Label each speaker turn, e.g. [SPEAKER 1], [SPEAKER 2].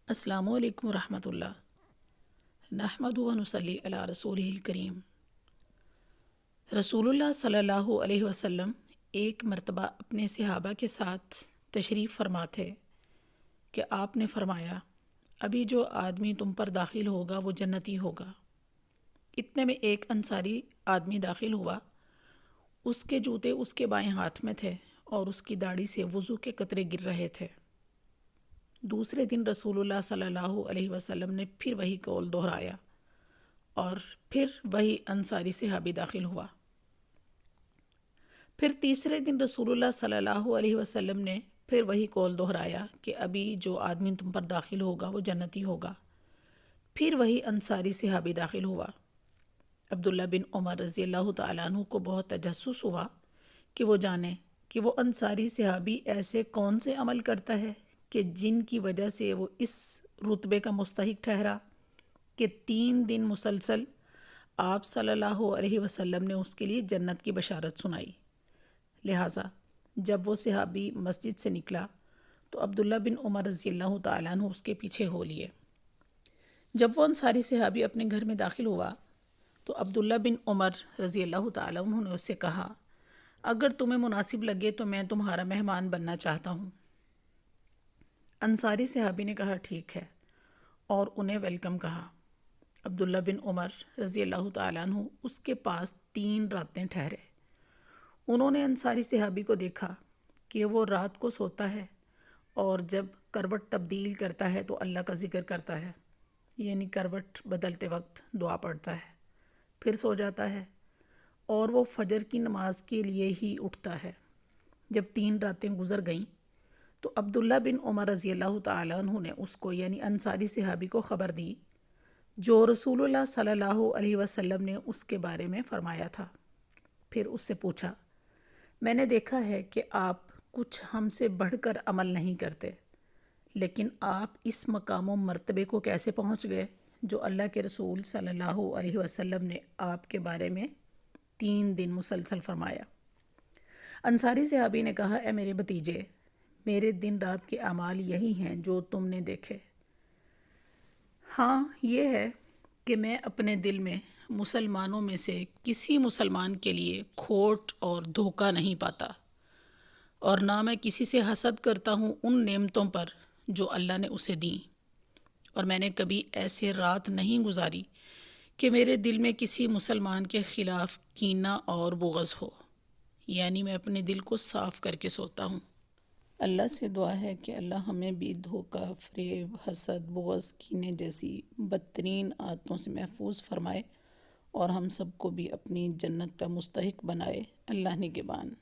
[SPEAKER 1] السلام علیکم ورحمۃ اللہ نحمد و نصلی علی رسول الکریم۔ رسول اللہ صلی اللہ علیہ وسلم ایک مرتبہ اپنے صحابہ کے ساتھ تشریف فرما تھے کہ آپ نے فرمایا، ابھی جو آدمی تم پر داخل ہوگا وہ جنتی ہوگا۔ اتنے میں ایک انصاری آدمی داخل ہوا، اس کے جوتے اس کے بائیں ہاتھ میں تھے اور اس کی داڑھی سے وضو کے قطرے گر رہے تھے۔ دوسرے دن رسول اللہ صلی اللہ علیہ وسلم نے پھر وہی قول دہرایا اور پھر وہی انصاری صحابی داخل ہوا۔ پھر تیسرے دن رسول اللہ صلی اللہ علیہ وسلم نے پھر وہی قول دہرایا کہ ابھی جو آدمی تم پر داخل ہوگا وہ جنتی ہوگا۔ پھر وہی انصاری صحابی داخل ہوا۔ عبداللہ بن عمر رضی اللہ تعالیٰ عنہ کو بہت تجسس ہوا کہ وہ جانے کہ وہ انصاری صحابی ایسے کون سے عمل کرتا ہے کہ جن کی وجہ سے وہ اس رتبے کا مستحق ٹھہرا کہ 3 دن مسلسل آپ صلی اللہ علیہ وسلم نے اس کے لیے جنت کی بشارت سنائی۔ لہٰذا جب وہ صحابی مسجد سے نکلا تو عبداللہ بن عمر رضی اللہ تعالیٰ عنہ اس کے پیچھے ہو لیے۔ جب وہ انصاری صحابی اپنے گھر میں داخل ہوا تو عبداللہ بن عمر رضی اللہ تعالیٰ عنہ نے اس سے کہا، اگر تمہیں مناسب لگے تو میں تمہارا مہمان بننا چاہتا ہوں۔ انصاری صحابی نے کہا ٹھیک ہے اور انہیں ویلکم کہا۔ عبداللہ بن عمر رضی اللہ تعالیٰ عنہ اس کے پاس 3 راتیں ٹھہرے۔ انہوں نے انصاری صحابی کو دیکھا کہ وہ رات کو سوتا ہے اور جب کروٹ تبدیل کرتا ہے تو اللہ کا ذکر کرتا ہے، یعنی کروٹ بدلتے وقت دعا پڑھتا ہے، پھر سو جاتا ہے اور وہ فجر کی نماز کے لیے ہی اٹھتا ہے۔ جب 3 راتیں گزر گئیں تو عبداللہ بن عمر رضی اللہ تعالیٰ عنہ نے اس کو یعنی انصاری صحابی کو خبر دی جو رسول اللہ صلی اللہ علیہ وسلم نے اس کے بارے میں فرمایا تھا۔ پھر اس سے پوچھا، میں نے دیکھا ہے کہ آپ کچھ ہم سے بڑھ کر عمل نہیں کرتے، لیکن آپ اس مقام و مرتبے کو کیسے پہنچ گئے جو اللہ کے رسول صلی اللہ علیہ وسلم نے آپ کے بارے میں 3 دن مسلسل فرمایا؟ انصاری صحابی نے کہا، اے میرے بھتیجے، میرے دن رات کے اعمال یہی ہیں جو تم نے دیکھے۔ ہاں یہ ہے کہ میں اپنے دل میں مسلمانوں میں سے کسی مسلمان کے لیے کھوٹ اور دھوکہ نہیں پاتا، اور نہ میں کسی سے حسد کرتا ہوں ان نعمتوں پر جو اللہ نے اسے دیں، اور میں نے کبھی ایسے رات نہیں گزاری کہ میرے دل میں کسی مسلمان کے خلاف کینہ اور بغض ہو، یعنی میں اپنے دل کو صاف کر کے سوتا ہوں۔ اللہ سے دعا ہے کہ اللہ ہمیں بھی دھوکہ، فریب، حسد، بغض، کینے جیسی بدترین عادتوں سے محفوظ فرمائے اور ہم سب کو بھی اپنی جنت کا مستحق بنائے۔ اللہ نگہبان۔